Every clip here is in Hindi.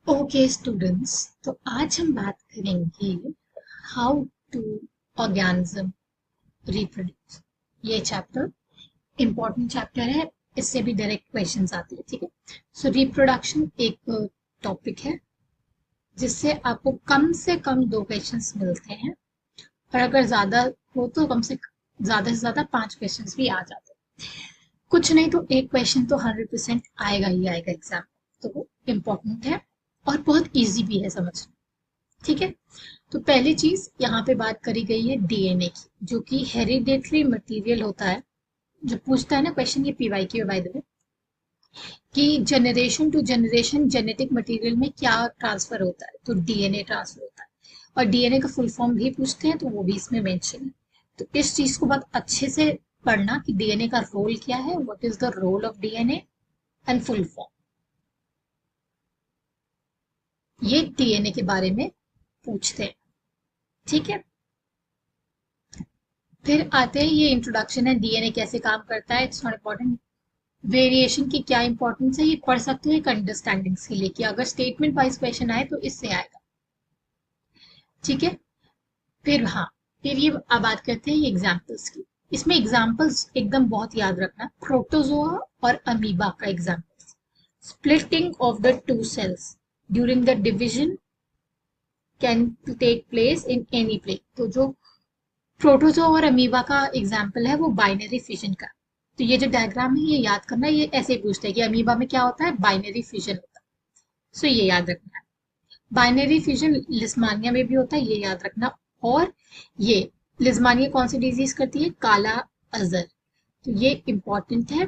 ओके स्टूडेंट्स, तो आज हम बात करेंगे हाउ टू ऑर्गेनिज्म रिप्रोड्यूस। ये चैप्टर इम्पोर्टेंट चैप्टर है, इससे भी डायरेक्ट क्वेश्चंस आते हैं। ठीक है, सो रिप्रोडक्शन एक टॉपिक है जिससे आपको कम से कम 2 क्वेश्चंस मिलते हैं, और अगर ज्यादा हो तो कम से ज्यादा 5 क्वेश्चंस भी आ जाते हैं। कुछ नहीं तो एक क्वेश्चन तो 100% आएगा ही आएगा एग्जाम, तो वो इम्पोर्टेंट है और बहुत इजी भी है समझना। ठीक है, तो पहली चीज यहाँ पे बात करी गई है डीएनए की, जो कि हेरिडेटरी मटेरियल होता है। जो पूछता है ना क्वेश्चन, ये पीवाई की बाय द वे, कि generation to generation genetic material में क्या ट्रांसफर होता है, तो डीएनए ट्रांसफर होता है। और डीएनए का फुल फॉर्म भी पूछते हैं तो वो भी इसमें मेंशन है। तो इस चीज को बहुत अच्छे से पढ़ना कि डीएनए का रोल क्या है, what is the role of DNA and full form. ये डीएनए के बारे में पूछते हैं। ठीक है, फिर आते हैं, ये इंट्रोडक्शन है, डीएनए कैसे काम करता है, इट्स नॉट इम्पोर्टेंट। वेरिएशन की क्या इंपॉर्टेंस है, ये पढ़ सकते हो एक अंडरस्टैंडिंग के लिए, कि अगर स्टेटमेंट वाइज क्वेश्चन आए तो इससे आएगा। ठीक है, फिर हाँ, फिर ये अब बात करते हैं ये एग्जाम्पल्स की। इसमें एग्जाम्पल्स एकदम बहुत याद रखना, प्रोटोजोआ और अमीबा का example. Splitting of the two cells during the division can take place in any place. तो जो प्रोटोजोआ और अमीबा का एग्जाम्पल है वो बाइनरी फिजन का। तो ये जो डायग्राम है ये याद करना, ये ऐसे ही पूछता है कि अमीबा में क्या होता है, बाइनरी फिजन होता है। सो ये याद रखना है। बाइनरी फिजन लिस्मानिया में भी होता है, ये याद रखना। और ये लिस्मानिया कौन सी डिजीज करती है, काला अजहर। तो ये इंपॉर्टेंट है,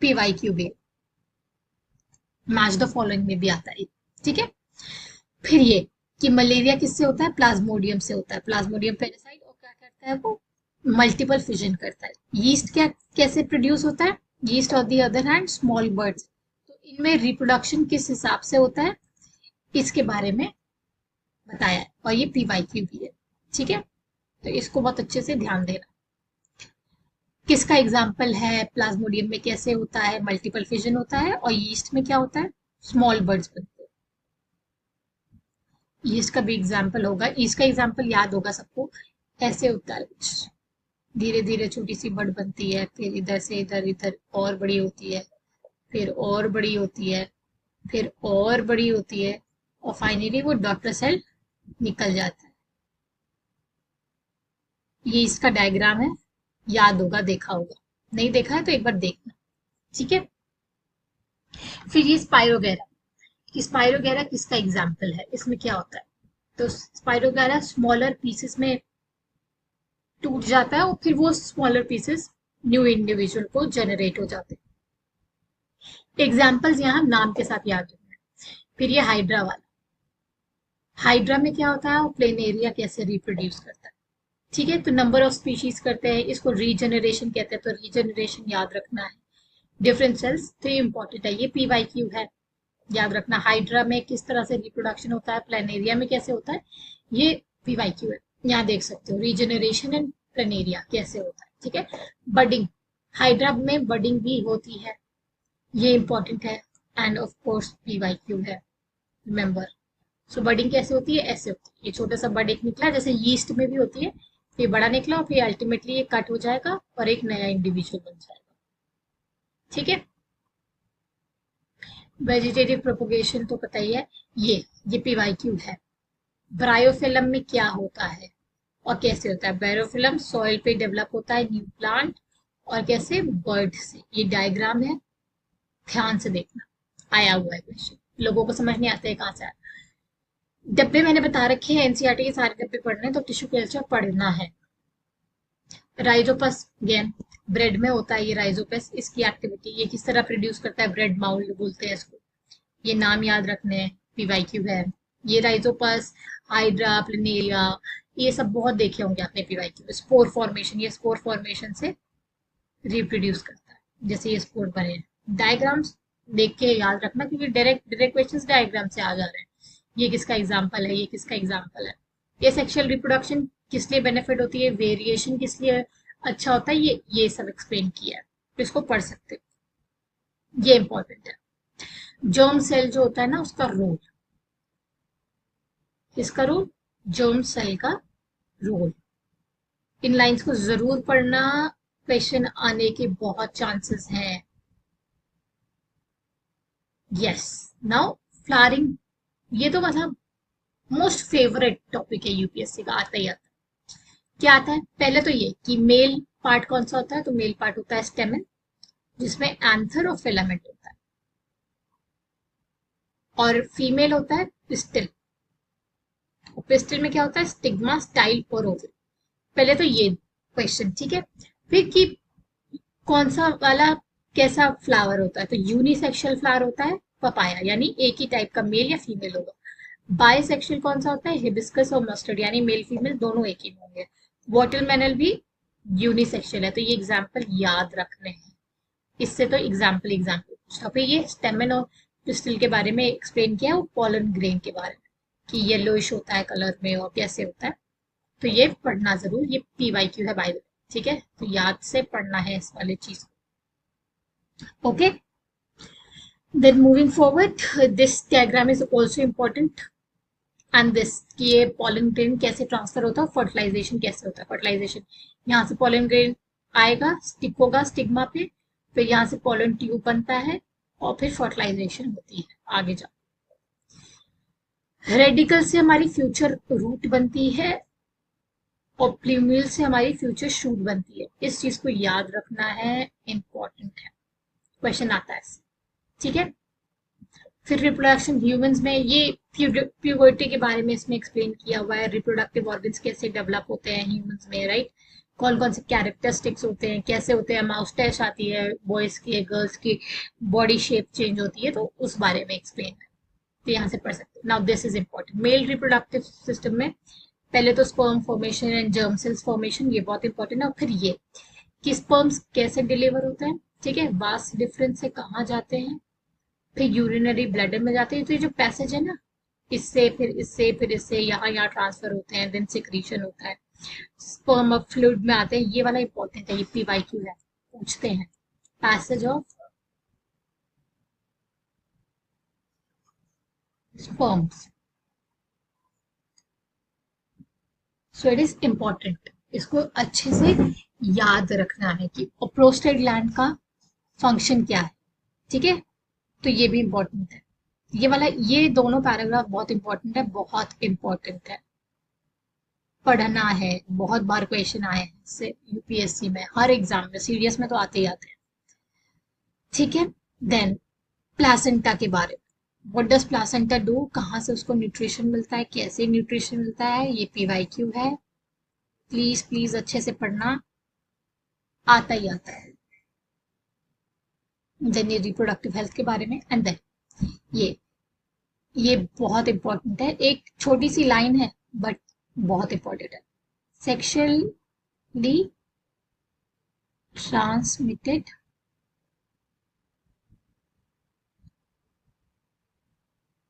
पीवाईक्यू में मैच द फॉलोइंग में भी आता है। ठीक है, फिर ये कि मलेरिया किससे होता है, प्लाज्मोडियम से होता है। प्लाज्मोडियम पैरासाइट, और क्या करता है वो, मल्टीपल फिजन करता है। यीस्ट क्या कैसे प्रोड्यूस होता है, yeast on the other hand small birds. तो इनमें रिप्रोडक्शन किस हिसाब से होता है, इसके बारे में बताया है, और ये पीवाईक्यू भी है। ठीक है, तो इसको बहुत अच्छे से ध्यान देना। किसका एग्जाम्पल है, प्लाज्मोडियम में कैसे होता है, मल्टीपल फिजन होता है, और यीस्ट में क्या होता है, स्मॉल बर्ड्स बनते हैं। यीस्ट का भी एग्जाम्पल होगा, यीस्ट का एग्जाम्पल याद होगा सबको, ऐसे होता है कुछ, धीरे धीरे छोटी सी बर्ड बनती है, फिर इधर से इधर इधर और बड़ी होती है, फिर और बड़ी होती है, फिर और बड़ी होती है, और फाइनली वो डॉटर सेल निकल जाता है। ये इसका डायग्राम है, याद होगा, देखा होगा, नहीं देखा है तो एक बार देखना। ठीक है, फिर ये स्पाइरोगेरा, कि स्पाइरोगेरा किसका एग्जाम्पल है, इसमें क्या होता है, तो स्पाइरोगेरा स्मॉलर पीसेस में टूट जाता है, और फिर वो स्मॉलर पीसेस न्यू इंडिविजुअल को जनरेट हो जाते हैं। एग्जाम्पल्स यहाँ नाम के साथ याद रखना है। फिर ये हाइड्रा वाला, हाइड्रा में क्या होता है, वो प्लेन एरिया कैसे रिप्रोड्यूस करता है। ठीक है, तो नंबर ऑफ स्पीशीज करते हैं, इसको रीजनरेशन कहते हैं, तो रीजनरेशन याद रखना है। डिफरेंट सेल्स, तो ये इंपॉर्टेंट है, ये पीवाईक्यू है, याद रखना। हाइड्रा में किस तरह से रिप्रोडक्शन होता है, प्लेनेरिया में कैसे होता है, ये पीवाईक्यू है, यहाँ देख सकते हो रीजनरेशन एंड प्लेनेरिया कैसे होता है। ठीक है, बडिंग, हाइड्रा में बडिंग भी होती है, ये इंपॉर्टेंट है, एंड ऑफ कोर्स पीवाईक्यू है, रिमेंबर। सो बडिंग कैसे होती है, ऐसे होती है, ये छोटा सा बड एक निकला, जैसे यीस्ट में भी होती है, फिर बड़ा निकला और फिर अल्टीमेटली ये कट हो जाएगा और एक नया इंडिविजुअल बन जाएगा। ठीक है, वेजिटेटिव प्रोपोगेशन तो पता ही है, ये पीवाईक्यू है। ब्रायोफिल्म में क्या होता है और कैसे होता है, ब्रायोफिल्म सॉइल पे डेवलप होता है, न्यू प्लांट, और कैसे, बर्ड से। ये डायग्राम है, ध्यान से देखना, आया हुआ है क्वेश्चन, लोगों को समझ नहीं आता है कहाँ से आया। डब्बे मैंने बता रखे हैं, एनसीईआरटी के सारे डब्बे पढ़ने, तो टिश्यू कल्चर पढ़ना है। राइजोपस गेन, ब्रेड में होता है ये राइजोपस, इसकी एक्टिविटी, ये किस तरह प्रोड्यूस करता है, ब्रेड माउल्ड बोलते हैं इसको, ये नाम याद रखने हैं, पीवाईक्यू है। ये राइजोपस, हाइड्रा, प्लिनेरिया, ये सब बहुत देखे होंगे आपने पीवाईक्यू। स्पोर फॉर्मेशन, ये स्पोर फॉर्मेशन से रिप्रोड्यूस करता है, जैसे ये स्पोर बने हैं। डायग्राम्स देख के याद रखना, क्योंकि डायरेक्ट डायरेक्ट क्वेश्चंस डायग्राम से आ जा रहे हैं। ये किसका एग्जाम्पल है, ये किसका एग्जाम्पल है। ये सेक्सुअल रिप्रोडक्शन किस लिए बेनिफिट होती है, वेरिएशन किस लिए अच्छा होता है, ये सब एक्सप्लेन किया है, तो इसको पढ़ सकते हो, ये इंपॉर्टेंट है। जर्म सेल जो होता है ना उसका रोल, इसका रोल, जर्म सेल का रोल। इन लाइंस को जरूर पढ़ना, क्वेश्चन आने के बहुत चांसेस हैं। यस, नाउ फ्लावरिंग, ये तो मतलब मोस्ट फेवरेट टॉपिक है यूपीएससी का, आता ही आता है। क्या आता है पहले तो ये कि मेल पार्ट कौन सा होता है, तो मेल पार्ट होता है स्टेमन, जिसमें एंथर और फिलामेंट होता है, और फीमेल होता है पिस्टिल, और पिस्टिल में क्या होता है, स्टिग्मा, स्टाइल और ओवरी। पहले तो ये क्वेश्चन, ठीक है। फिर कि कौन सा वाला कैसा फ्लावर होता है, तो यूनिसेक्सुअल फ्लावर होता है पपाया, यानी एक ही टाइप का मेल या फीमेल होगा। बायसेक्सुअल कौन सा होता है, हिबिस्कस और मस्टर्ड, यानी मेल फीमेल दोनों एक ही होंगे। वाटरमेलन भी यूनिसेक्सुअल है, तो ये एग्जाम्पल याद रखने हैं। इससे तो एग्जाम्पल एग्जाम्पल पूछता, फिर ये स्टेमन और पिस्टिल के बारे में एक्सप्लेन किया है, वो पॉलन ग्रेन के बारे में कि येलोइश होता है कलर में और कैसे होता है, तो ये पढ़ना जरूर, ये पीवाईक्यू है बाय द वे, ठीक है, तो याद से पढ़ना है इस वाले चीज को। Okay, then moving forward, this diagram is also important, and this कि ये पॉलन ग्रेन कैसे ट्रांसफर होता है, फर्टिलाइजेशन कैसे होता है। फर्टिलाइजेशन, यहाँ से पॉलन ग्रेन आएगा, स्टिक होगा स्टिग्मा पे, फिर यहाँ से पॉलन ट्यूब बनता है, और फिर फर्टिलाइजेशन होती है आगे जा। रेडिकल से हमारी फ्यूचर रूट बनती है, और प्लूम्यूल से हमारी फ्यूचर शूट बनती है। इस चीज को याद रखना है, इंपॉर्टेंट है, क्वेश्चन आता है, ठीक है। फिर रिप्रोडक्शन ह्यूमंस में, ये प्यूबर्टी के बारे में इसमें एक्सप्लेन किया हुआ है, रिप्रोडक्टिव ऑर्गन्स कैसे डेवलप होते हैं ह्यूमंस में, राइट, कौन कौन से कैरेक्टरिस्टिक्स होते हैं, कैसे होते हैं, माउस्टैच आती है बॉयज की, गर्ल्स की बॉडी शेप चेंज होती है, तो उस बारे में एक्सप्लेन है, तो यहाँ से पढ़ सकते हैं। Now this is important, male reproductive system में पहले तो sperm formation and germ cells formation, ये बहुत इंपॉर्टेंट है, और फिर ये कि स्पर्म्स कैसे डिलीवर होते हैं, ठीक है, वास डिफरेंस से कहाँ जाते हैं, फिर यूरिनरी ब्लैडर में जाते हैं, तो ये जो पैसेज है ना, इससे फिर इससे फिर इससे यहाँ यहाँ ट्रांसफर होते हैं, देन सिक्रीशन होता है, स्पर्म अब फ्लूइड में आते हैं, ये वाला इंपॉर्टेंट है, ये पीवाईक्यू है, पूछते हैं, passage of sperms, so it is important, इसको अच्छे से याद रखना है कि प्रोस्टेट ग्लैंड का फंक्शन क्या है, ठीक है, तो ये भी इम्पोर्टेंट है। ये वाला, ये दोनों पैराग्राफ बहुत इंपॉर्टेंट है, बहुत इंपॉर्टेंट है, पढ़ना है, बहुत बार क्वेश्चन आए हैं इससे यूपीएससी में, हर एग्जाम में, सीरियस में तो आते ही आते हैं, ठीक है। देन प्लासेंटा के बारे में, व्हाट डज प्लासेंटा डू, कहाँ से उसको न्यूट्रिशन मिलता है, कैसे न्यूट्रिशन मिलता है, ये पीवाईक्यू है, प्लीज प्लीज अच्छे से पढ़ना, आता ही आता है। देन ये रिप्रोडक्टिव हेल्थ के बारे में, एंड देन ये बहुत इंपॉर्टेंट है, एक छोटी सी लाइन है बट बहुत इंपॉर्टेंट है, सेक्सुअली ट्रांसमिटेड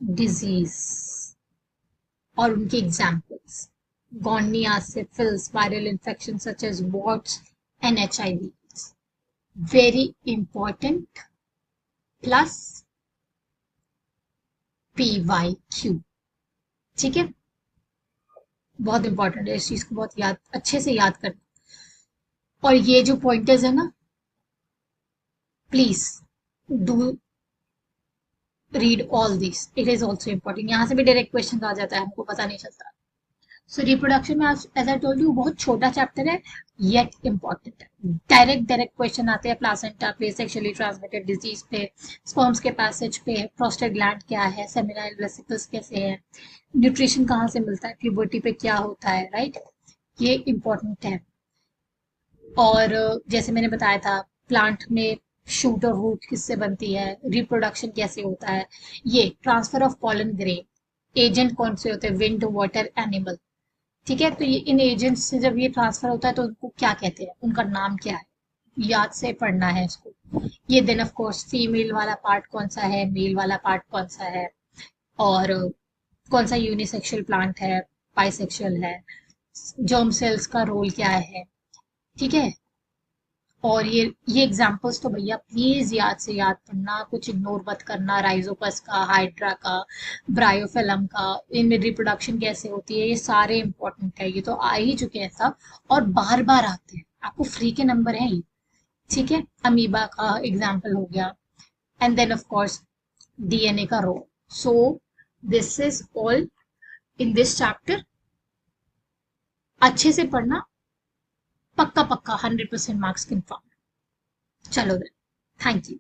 डिजीज और उनके एग्जाम्पल्स, गॉर्निया, syphilis, viral infection such as warts and HIV, very important, plus PYQ, ठीक है, बहुत इंपॉर्टेंट है, इस चीज को बहुत याद, अच्छे से याद करना, और ये जो पॉइंटर्स है ना, please do read all this, it is also important, यहाँ से भी डायरेक्ट क्वेश्चन आ जाता है, हमको पता नहीं चलता। सो रिप्रोडक्शन में, एज आई टोल्ड यू, बहुत छोटा चैप्टर है, येट इम्पोर्टेंट है, डायरेक्ट क्वेश्चन आते हैं, प्लासेंटा पे, सेक्सुअली ट्रांसमिटेड डिजीज पे, स्पर्म्स के पैसेज पे, प्रोस्टेट ग्लैंड क्या है, सेमिनाइल वेसिकल्स कैसे है, न्यूट्रिशन कहाँ से मिलता है, प्यूबर्टी पे क्या होता है, राइट, ये इम्पोर्टेंट है। और जैसे मैंने बताया था, प्लांट में शूट और रूट किससे बनती है, रिप्रोडक्शन कैसे होता है, ये transfer of pollen grain, agent कौन से होते हैं, विंड, वाटर, एनिमल, ठीक है, तो ये इन एजेंट्स से जब ये ट्रांसफर होता है तो उनको क्या कहते हैं, उनका नाम क्या है, याद से पढ़ना है इसको। ये देन ऑफ कोर्स फीमेल वाला पार्ट कौन सा है, मेल वाला पार्ट कौन सा है, और कौन सा यूनिसेक्सुअल प्लांट है, बाइसेक्सुअल है, जर्म सेल्स का रोल क्या है, ठीक है, और ये एग्जांपल्स तो भैया प्लीज याद से याद पढ़ना, कुछ इग्नोर मत करना। राइजोपस का, हाइड्रा का, ब्रायोफिलम का, इनमें रिप्रोडक्शन कैसे होती है, ये सारे इंपॉर्टेंट है, ये तो आ ही चुके हैं सब और बार बार आते हैं, आपको फ्री के नंबर हैं ये। ठीक है, अमीबा का एग्जाम्पल हो गया, and then of course DNA का role. So this is all in this chapter. अच्छे से पढ़ना, पक्का पक्का 100% मार्क्स कन्फर्म। चलो देन, थैंक यू।